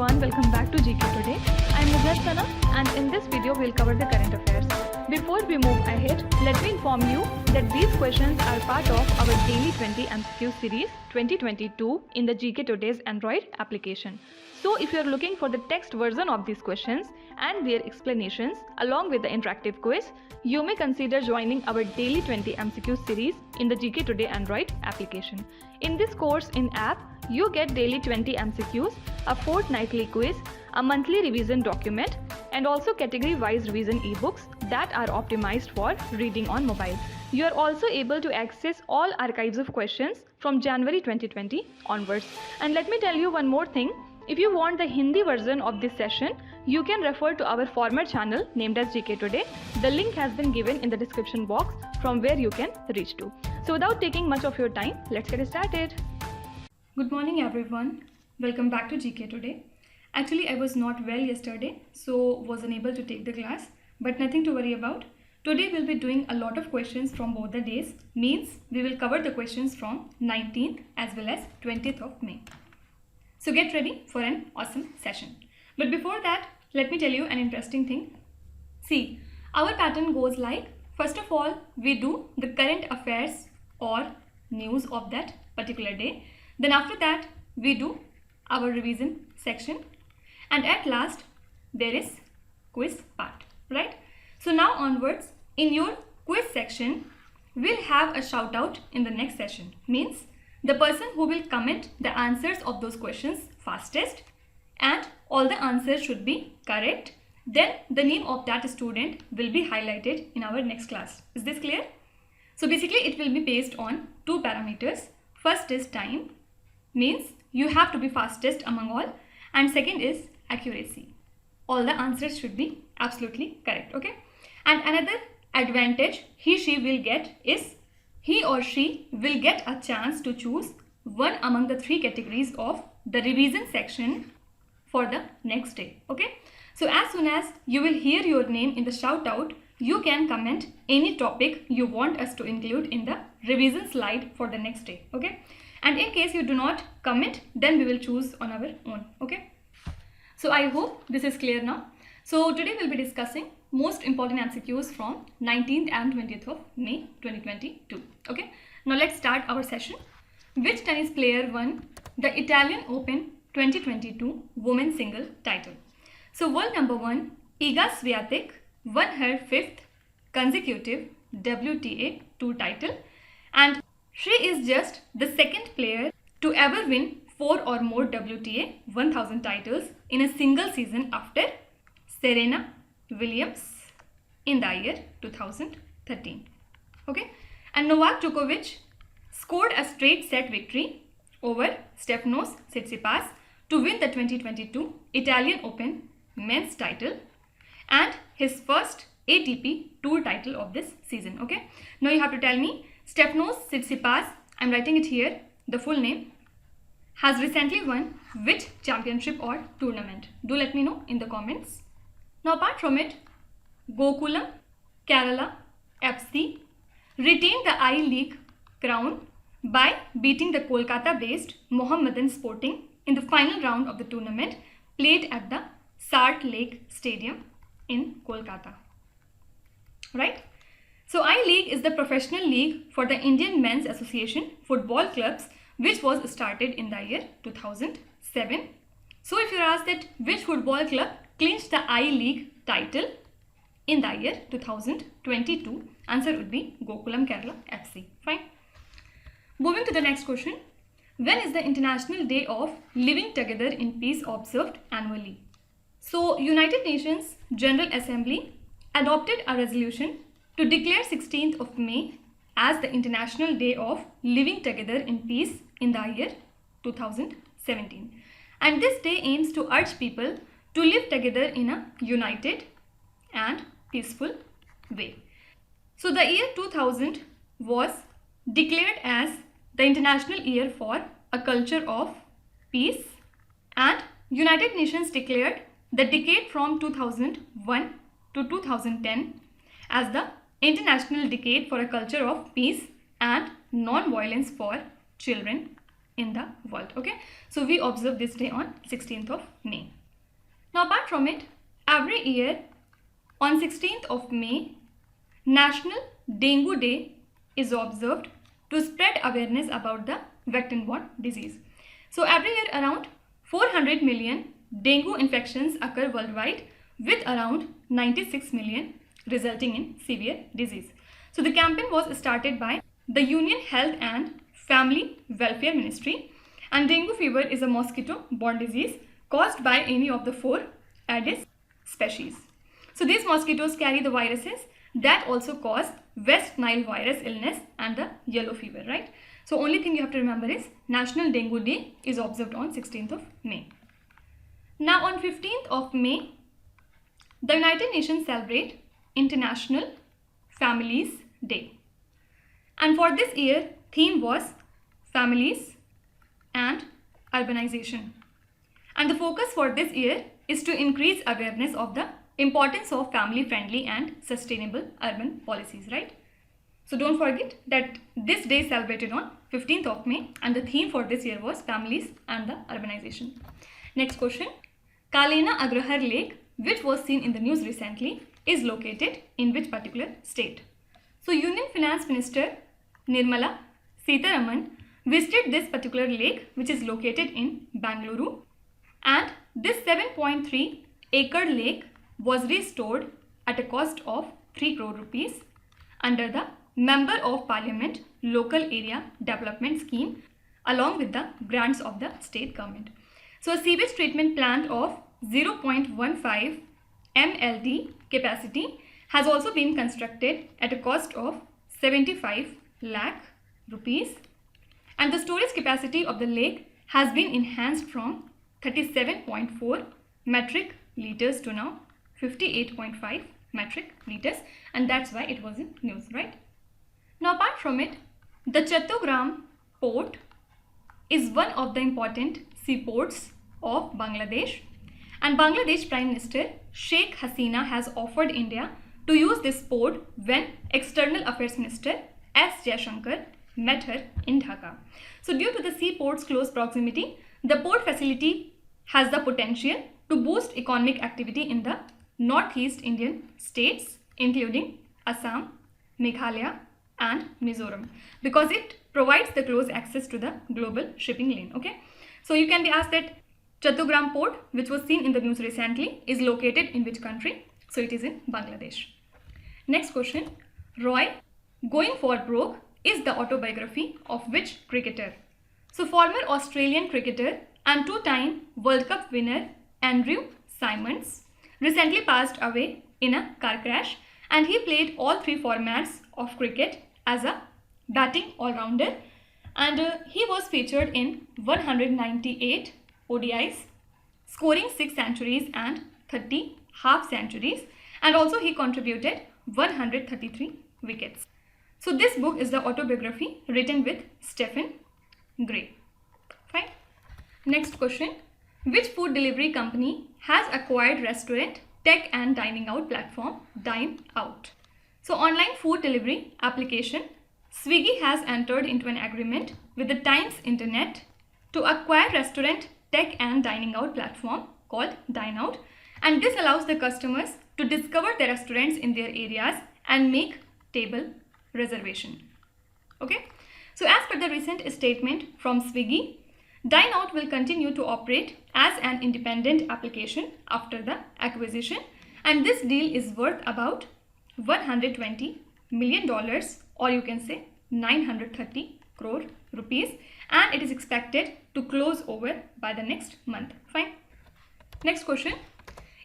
everyone, welcome back to GK Today. I am Sana and in this video we'll cover the current affairs. Before we move ahead, let me inform you that these questions are part of our daily 20 MCQ series 2022 in the GK Today's Android application. So if you are looking for the text version of these questions and their explanations along with the interactive quiz, you may consider joining our daily 20 MCQ series in the GK Today Android application. In this course in app, you get daily 20 MCQs, a fortnightly quiz, a monthly revision document, and also category-wise revision e-books that are optimized for reading on mobile. You are also able to access all archives of questions from January 2020 onwards. And let me tell you one more thing. If you want the Hindi version of this session, you can refer to our former channel named as GK Today. The link has been given in the description box from where you can reach to. So without taking much of your time, let's get started. Good morning everyone. Welcome back to GK Today. Actually, I was not well yesterday, so was unable to take the class, but nothing to worry about. Today we'll be doing a lot of questions from both the days, means we will cover the questions from 19th as well as 20th of May. So get ready for an awesome session. But before that, let me tell you an interesting thing. See, our pattern goes like, first of all, we do the current affairs or news of that particular day. Then after that, we do our revision section. And at last, there is quiz part, right? So now onwards, in your quiz section, we'll have a shout out in the next session. Means the person who will comment the answers of those questions fastest and all the answers should be correct. Then the name of that student will be highlighted in our next class. Is this clear? So basically it will be based on two parameters. First is time, means you have to be fastest among all, and second is accuracy. All the answers should be absolutely correct, okay? And another advantage she will get is he or she will get a chance to choose one among the three categories of the revision section for the next day, okay? So as soon as you will hear your name in the shout out, you can comment any topic you want us to include in the revision slide for the next day, okay? And in case you do not comment, then we will choose on our own, okay? So I hope this is clear now. So today we'll be discussing most important MCQs from 19th and 20th of May 2022, okay? Now let's start our session. Which tennis player won the Italian Open 2022 Women's Single title? So world number 1, Iga Swiatek, won her 5th consecutive WTA Tour title, and she is just the second player to ever win 4 or more WTA 1000 titles in a single season after Serena Williams in the year 2013. Okay, and Novak Djokovic scored a straight set victory over Stefanos Tsitsipas to win the 2022 Italian Open men's title and his first ATP Tour title of this season. Okay, now you have to tell me, Stefanos Tsitsipas, I'm writing it here, the full name, has recently won which championship or tournament? Do let me know in the comments. Now apart from it, Gokulam Kerala FC retained the I-League crown by beating the Kolkata-based Mohammedan Sporting in the final round of the tournament played at the Salt Lake Stadium in Kolkata. Right? So I-League is the professional league for the Indian Men's Association football clubs, which was started in the year 2007. So if you are asked that which football club clinched the I-League title in the year 2022, answer would be Gokulam Kerala FC. Fine. Moving to the next question. When is the International Day of Living Together in Peace observed annually? So United Nations General Assembly adopted a resolution to declare 16th of May as the International Day of Living Together in Peace in the year 2017. And this day aims to urge people to live together in a united and peaceful way. So the year 2000 was declared as the International Year for a Culture of Peace, and United Nations declared the decade from 2001 to 2010 as the International Decade for a Culture of Peace and Non-Violence for Children in the world. Okay, so we observe this day on 16th of May. Now apart from it, every year on 16th of May, National Dengue Day is observed to spread awareness about the vector-borne disease. So every year around 400 million dengue infections occur worldwide, with around 96 million resulting in severe disease. So the campaign was started by the Union Health and Family Welfare Ministry, and dengue fever is a mosquito-borne disease caused by any of the 4 Aedes species. So these mosquitoes carry the viruses that also cause West Nile virus illness and the yellow fever, right? So only thing you have to remember is National Dengue Day is observed on 16th of May. Now on 15th of May, the United Nations celebrate International Families Day. And for this year, theme was families and urbanization. And the focus for this year is to increase awareness of the importance of family-friendly and sustainable urban policies, right? So don't forget that this day is celebrated on 15th of May and the theme for this year was families and the urbanization. Next question. Kalena Agrahara Lake, which was seen in the news recently, is located in which particular state? So Union Finance Minister Nirmala Sitharaman visited this particular lake, which is located in Bangalore, and this 7.3 acre lake was restored at a cost of 3 crore rupees under the Member of Parliament Local Area Development Scheme along with the grants of the state government. So a sewage treatment plant of 0.15 MLD capacity has also been constructed at a cost of 75 lakh rupees, and the storage capacity of the lake has been enhanced from 37.4 metric liters to now 58.5 metric liters, and that's why it was in news, right? Now apart from it, the Chattogram port is one of the important seaports of Bangladesh, and Bangladesh Prime Minister Sheikh Hasina has offered India to use this port when External Affairs Minister S. Jaishankar met her in Dhaka. So due to the seaport's close proximity, the port facility has the potential to boost economic activity in the northeast Indian states including Assam, Meghalaya and Mizoram, because it provides the close access to the global shipping lane. Okay, so you can be asked that Chattogram port, which was seen in the news recently, is located in which country? So it is in Bangladesh. Next question. Roy Going for Broke is the autobiography of which cricketer? So former Australian cricketer and 2-time World Cup winner Andrew Symonds recently passed away in a car crash, and he played all 3 formats of cricket as a batting all-rounder, and he was featured in 198 ODIs, scoring 6 centuries and 30 half centuries, and also he contributed 133 wickets. So this book is the autobiography written with Stephen Gray. Fine. Next question. Which food delivery company has acquired restaurant, tech and dining out platform Dine Out? So online food delivery application Swiggy has entered into an agreement with the Times Internet to acquire restaurant, tech and dining out platform called Dine Out, and this allows the customers to discover the restaurants in their areas and make table reservation. Okay, so as per the recent statement from Swiggy, Dine Out will continue to operate as an independent application after the acquisition, and this deal is worth about $120 million, or you can say 930 crore rupees, and it is expected to close over by the next month. Fine. Next question.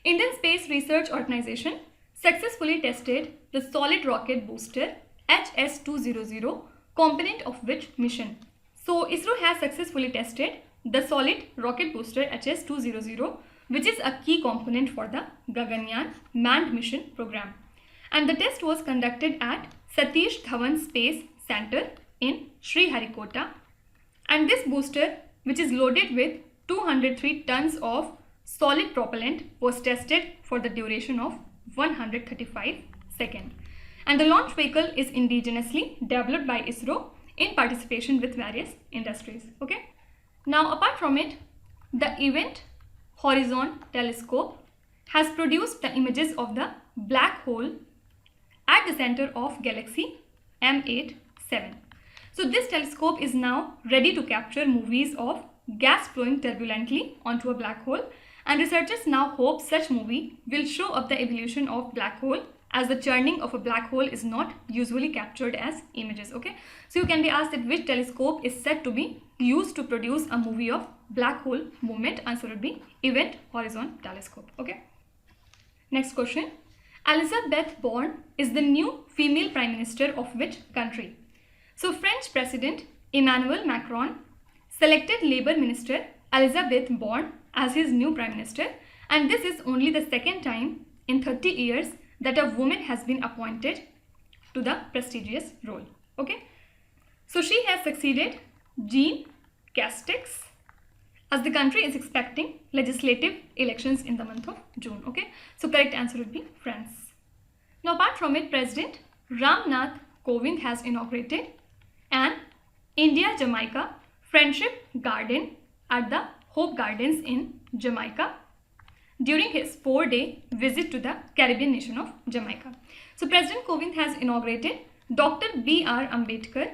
Indian Space Research Organization successfully tested the solid rocket booster HS-200 component of which mission? So ISRO has successfully tested the solid rocket booster HS-200, which is a key component for the Gaganyaan manned mission program. And the test was conducted at Satish Dhawan Space Center in Sriharikota. And this booster, which is loaded with 203 tons of solid propellant, was tested for the duration of 135 seconds. And the launch vehicle is indigenously developed by ISRO in participation with various industries. Okay. Now apart from it, the Event Horizon Telescope has produced the images of the black hole at the center of galaxy M87. So this telescope is now ready to capture movies of gas flowing turbulently onto a black hole, and researchers now hope such movie will show up the evolution of black hole, as the churning of a black hole is not usually captured as images. Okay, so you can be asked that which telescope is said to be used to produce a movie of black hole movement. Answer would be Event Horizon Telescope. Okay, next question. Elisabeth Borne is the new female prime minister of which country? So French President Emmanuel Macron selected Labour Minister Elisabeth Borne as his new prime minister, and this is only the second time in 30 years that a woman has been appointed to the prestigious role. Okay, so she has succeeded Jean Castex, as the country is expecting legislative elections in the month of June. Okay, so correct answer would be France. Now apart from it, President Ram Nath Kovind has inaugurated an India-Jamaica Friendship Garden at the Hope Gardens in Jamaica during his 4-day visit to the Caribbean nation of Jamaica. So President Kovind has inaugurated Dr. B.R. Ambedkar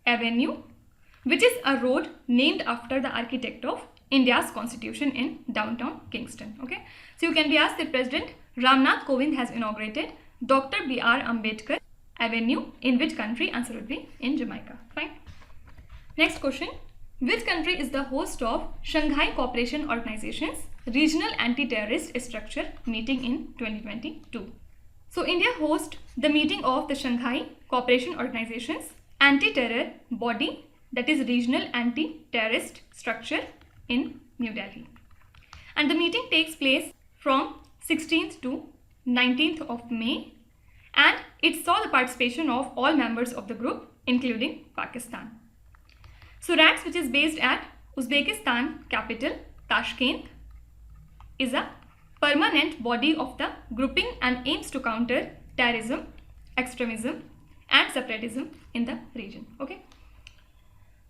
Avenue, which is a road named after the architect of India's constitution in downtown Kingston. Okay, so you can be asked that President Ram Nath Kovind has inaugurated Dr. B.R. Ambedkar Avenue in which country? Answer would be in Jamaica. Fine. Next question. Which country is the host of Shanghai Cooperation Organization's Regional Anti-Terrorist Structure meeting in 2022? So India hosts the meeting of the Shanghai Cooperation Organization's anti-terror body, that is Regional Anti-Terrorist Structure, in New Delhi. And the meeting takes place from 16th to 19th of May, and it saw the participation of all members of the group including Pakistan. So RATS, which is based at Uzbekistan capital Tashkent, is a permanent body of the grouping and aims to counter terrorism, extremism and separatism in the region. Okay,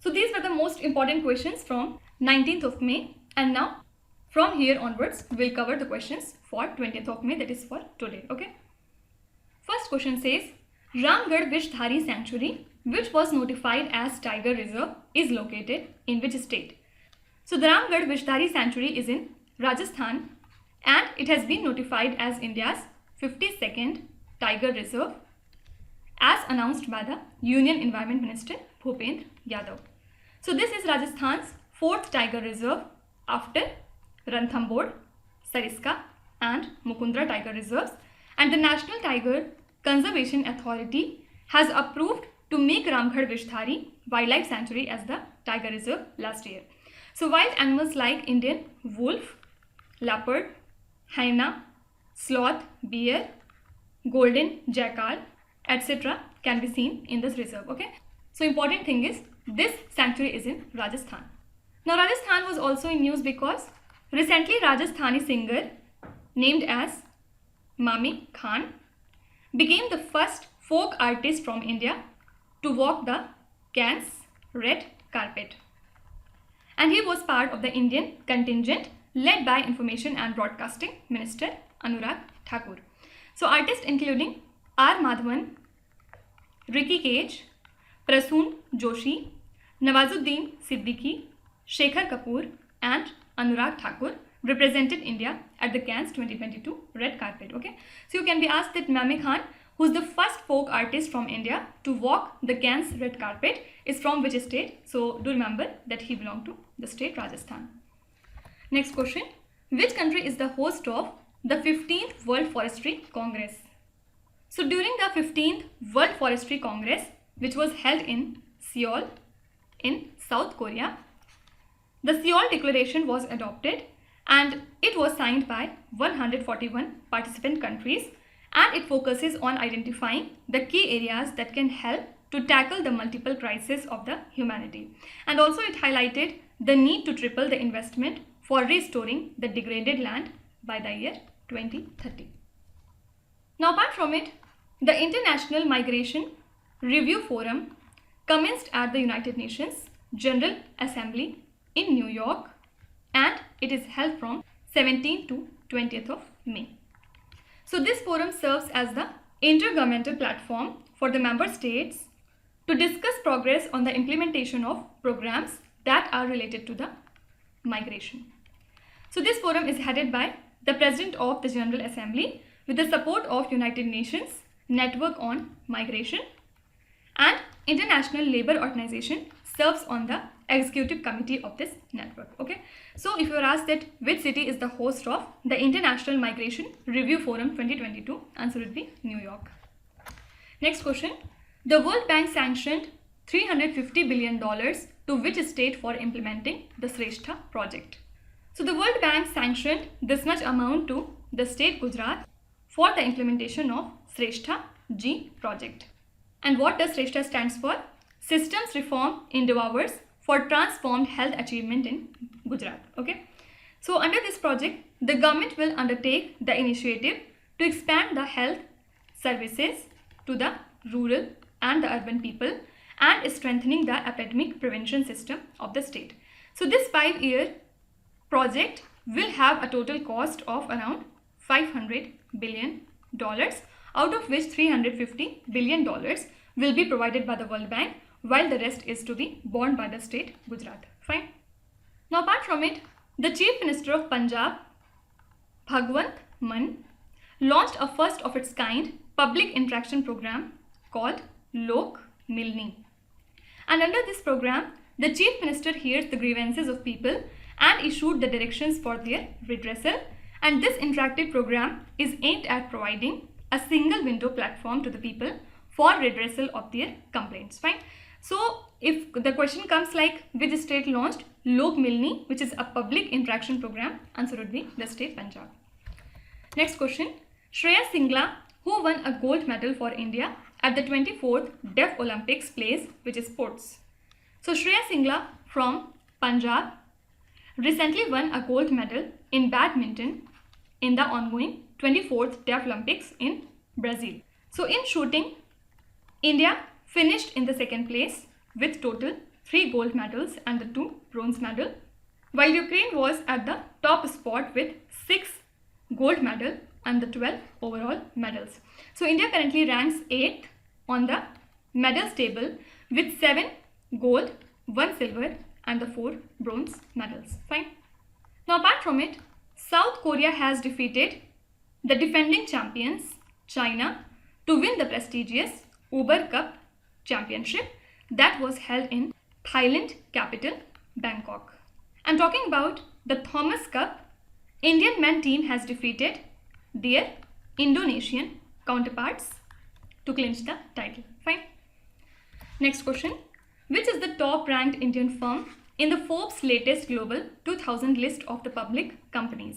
so these were the most important questions from 19th of May, and now from here onwards we'll cover the questions for 20th of May, that is for today. Okay, first question says Ramgarh Vishdhari Sanctuary, which was notified as Tiger Reserve, is located in which state? So the Ramgarh Vishdhari Sanctuary is in Rajasthan, and it has been notified as India's 52nd Tiger Reserve as announced by the Union Environment Minister Bhupendra Yadav. So this is Rajasthan's 4th Tiger Reserve after Ranthambore, Sariska and Mukundra Tiger Reserves, and the National Tiger Conservation Authority has approved to make Ramgarh Vishdhari Wildlife Sanctuary as the Tiger Reserve last year. So wild animals like Indian wolf, leopard, hyena, sloth, bear, golden jackal, etc. can be seen in this reserve. Okay, so important thing is this sanctuary is in Rajasthan. Now Rajasthan was also in news because recently Rajasthani singer named as Mami Khan became the first folk artist from India to walk the Cannes red carpet, and he was part of the Indian contingent led by Information and Broadcasting Minister Anurag Thakur. So artists including R. Madhavan, Ricky Cage, Prasoon Joshi, Nawazuddin Siddiqui, Shekhar Kapoor and Anurag Thakur represented India at the Cannes 2022 red carpet. Okay, so you can be asked that Mami Khan, who is the first folk artist from India to walk the Cannes red carpet, is from which state? So do remember that he belonged to the state Rajasthan. Next question. Which country is the host of the 15th World Forestry Congress? So during the 15th World Forestry Congress, which was held in Seoul in South Korea, the Seoul Declaration was adopted and it was signed by 141 participant countries, and it focuses on identifying the key areas that can help to tackle the multiple crises of the humanity, and also it highlighted the need to triple the investment for restoring the degraded land by the year 2030. Now apart from it, the International Migration Review Forum commenced at the United Nations General Assembly in New York, and it is held from 17th to 20th of May. So this forum serves as the intergovernmental platform for the member states to discuss progress on the implementation of programs that are related to the migration. So this forum is headed by the President of the General Assembly with the support of United Nations Network on Migration, and International Labour Organization serves on the executive committee of this network. Okay, so if you are asked that which city is the host of the International Migration Review Forum 2022, answer would be New York. Next question. The World Bank sanctioned $350 billion to which state for implementing the Shrestha project? So the World Bank sanctioned this much amount to the state Gujarat for the implementation of Shrestha G project. And what does Shrestha stands for? Systems Reform Endeavours for Transformed Health Achievement in Gujarat. Okay. So under this project, the government will undertake the initiative to expand the health services to the rural and the urban people and strengthening the epidemic prevention system of the state. So this 5-year project will have a total cost of around $500 billion, out of which $350 billion will be provided by the World Bank, while the rest is to be borne by the state Gujarat. Fine. Now apart from it, the Chief Minister of Punjab, Bhagwant Mann, launched a first of its kind public interaction program called Lok Milni. And under this program, the Chief Minister hears the grievances of people and issued the directions for their redressal. And this interactive program is aimed at providing a single window platform to the people for redressal of their complaints. Fine. So if the question comes like which state launched Lok Milni, which is a public interaction program, answer would be the state Punjab. Next question. Shreya Singla, who won a gold medal for India at the 24th Deaf Olympics, plays which sports? So Shreya Singla from Punjab recently won a gold medal in badminton in the ongoing 24th Deaf Olympics in Brazil. So in shooting, India finished in the second place with total 3 gold medals and the 2 bronze medals, while Ukraine was at the top spot with 6 gold medals and the 12 overall medals. So India currently ranks 8th on the medals table with 7 gold, 1 silver and the 4 bronze medals. Fine. Now apart from it, South Korea has defeated the defending champions China to win the prestigious Uber Cup Championship that was held in Thailand capital Bangkok. And talking about the Thomas Cup, Indian men team has defeated their Indonesian counterparts to clinch the title. Fine. Next question. Which is the top ranked Indian firm in the Forbes latest global 2000 list of the public companies?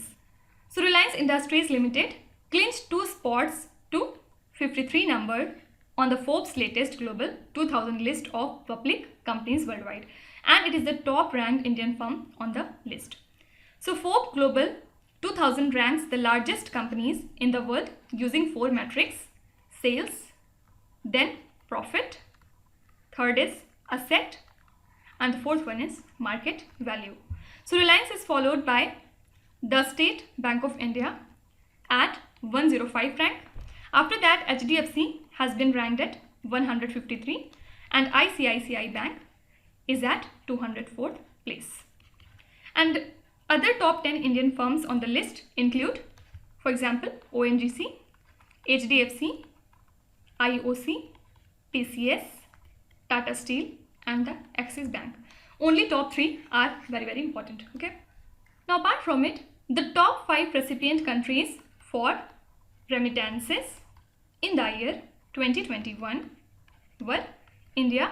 So Reliance Industries Limited clinched 2 spots to 53 number on the Forbes latest global 2000 list of public companies worldwide, and it is the top ranked Indian firm on the list. So Forbes Global 2000 ranks the largest companies in the world using 4 metrics: sales, then profit, third is asset, and the fourth one is market value. So Reliance is followed by the State Bank of India at 105 rank. After that, HDFC has been ranked at 153 and ICICI Bank is at 204th place. And other top 10 Indian firms on the list include, for example, ONGC, HDFC, IOC, TCS, Tata Steel and the Axis Bank. Only top 3 are very important. Okay. Now apart from it, the top 5 recipient countries for remittances in the year 2021 were India,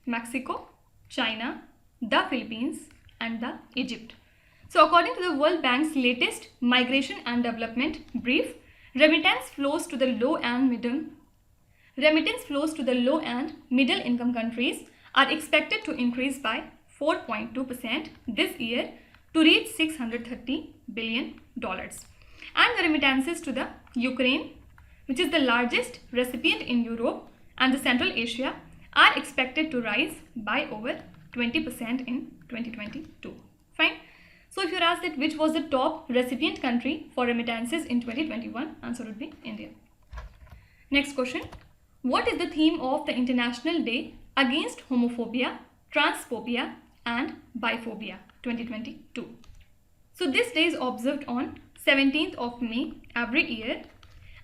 Mexico, China, the Philippines and the Egypt. So according to the World Bank's latest Migration and Development Brief, remittance flows to the low and middle income countries are expected to increase by 4.2% this year to reach $630 billion. And the remittances to the Ukraine, which is the largest recipient in Europe and the Central Asia, are expected to rise by over 20% in 2022. So if you're asked that which was the top recipient country for remittances in 2021, answer would be India. Next question. What is the theme of the International Day Against Homophobia, Transphobia and Biphobia 2022? So this day is observed on 17th of May every year,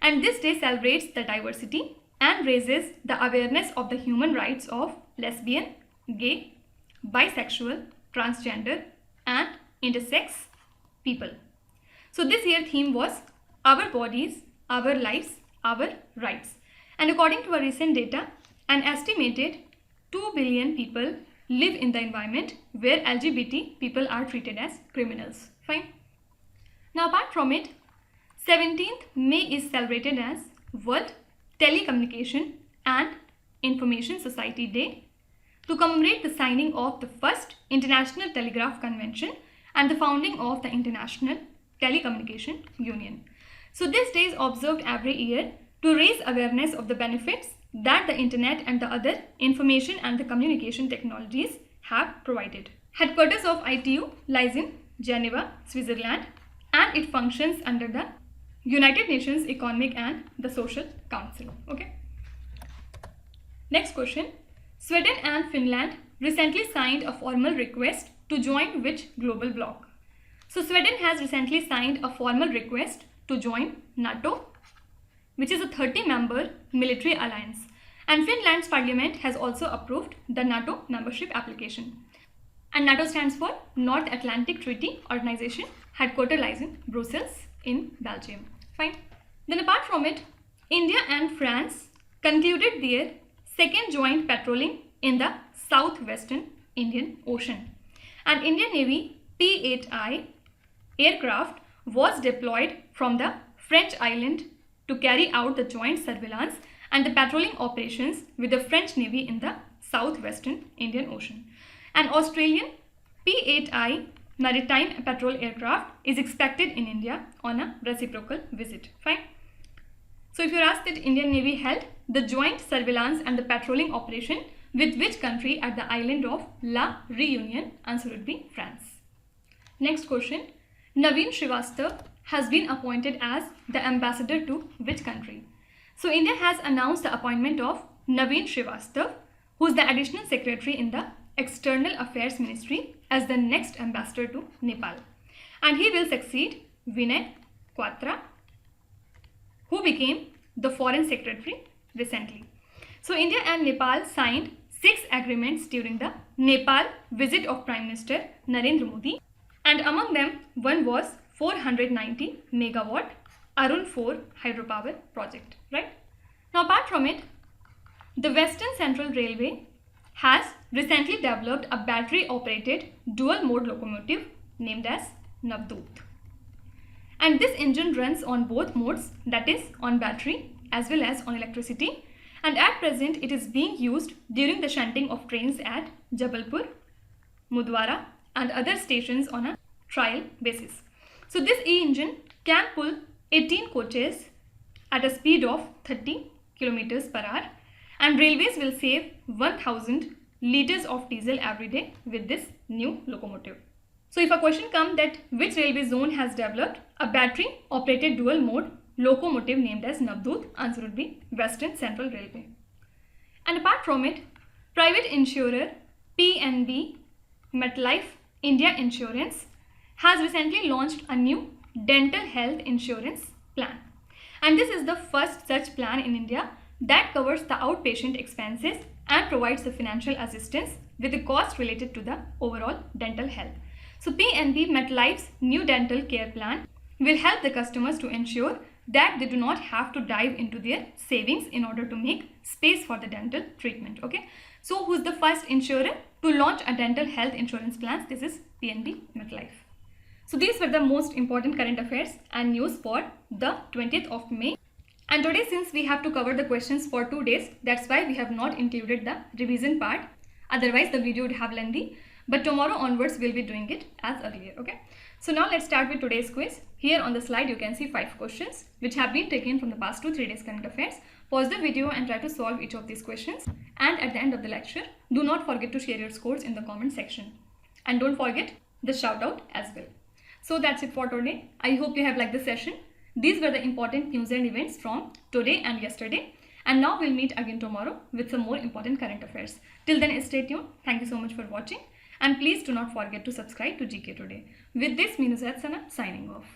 and this day celebrates the diversity and raises the awareness of the human rights of lesbian, gay, bisexual, transgender and intersex people. So this year theme was Our Bodies, Our Lives, Our Rights. And according to a recent data, an estimated 2 billion people live in the environment where LGBT people are treated as criminals. Fine. Now apart from it, 17th May is celebrated as World Telecommunication and Information Society Day to commemorate the signing of the first International Telegraph Convention and the founding of the International Telecommunication Union. So this day is observed every year to raise awareness of the benefits that the internet and the other information and the communication technologies have provided. Headquarters of ITU lies in Geneva, Switzerland, and it functions under the United Nations Economic and the Social Council. Okay. Next question. Sweden and Finland recently signed a formal request to join which global bloc? So Sweden has recently signed a formal request to join NATO, which is a 30-member military alliance. And Finland's parliament has also approved the NATO membership application. And NATO stands for North Atlantic Treaty Organization. Headquarters lies in Brussels in Belgium. Fine. Then apart from it, India and France concluded their second joint patrolling in the southwestern Indian Ocean. And Indian Navy P-8I aircraft was deployed from the French island to carry out the joint surveillance and the patrolling operations with the French Navy in the southwestern Indian Ocean. An Australian P-8I maritime patrol aircraft is expected in India on a reciprocal visit. Fine. So if you're asked that Indian Navy held the joint surveillance and the patrolling operation with which country at the island of La Réunion, answer would be France. Next question. Naveen Srivastava has been appointed as the ambassador to which country? So India has announced the appointment of Naveen Srivastava, who is the additional secretary in the External Affairs Ministry, as the next ambassador to Nepal. And he will succeed Vinay Quatra, who became the foreign secretary recently. So India and Nepal signed 6 agreements during the Nepal visit of Prime Minister Narendra Modi, and among them one was 490 megawatt Arun 4 hydropower project, right? Now apart from it, the Western Central Railway has recently developed a battery operated dual mode locomotive named as Navdoot. And this engine runs on both modes, that is on battery as well as on electricity, and at present it is being used during the shunting of trains at Jabalpur, Mudwara and other stations on a trial basis. So this e-engine can pull 18 coaches at a speed of 30 km per hour, and railways will save 1000 liters of diesel every day with this new locomotive. So if a question comes that which railway zone has developed a battery operated dual mode locomotive named as Navdoot, answer would be Western Central Railway. And apart from it, private insurer PNB MetLife India Insurance has recently launched a new dental health insurance plan. And this is the first such plan in India that covers the outpatient expenses and provides the financial assistance with the cost related to the overall dental health. So PNB MetLife's new dental care plan will help the customers to ensure that they do not have to dive into their savings in order to make space for the dental treatment. Okay, so who's the first insurer to launch a dental health insurance plan? This is PNB MetLife. So these were the most important current affairs and news for the 20th of May. And today, since we have to cover the questions for 2 days, that's why we have not included the revision part. Otherwise, the video would have lengthy. But tomorrow onwards, we'll be doing it as earlier. Okay. So now let's start with today's quiz. Here on the slide, you can see 5 questions which have been taken from the past 2-3 days current affairs. Pause the video and try to solve each of these questions. And at the end of the lecture, do not forget to share your scores in the comment section. And don't forget the shout out as well. So that's it for today. I hope you have liked the session. These were the important news and events from today and yesterday. And now we'll meet again tomorrow with some more important current affairs. Till then, stay tuned. Thank you so much for watching. And please do not forget to subscribe to GK Today. With this, me Nusrat Sana signing off.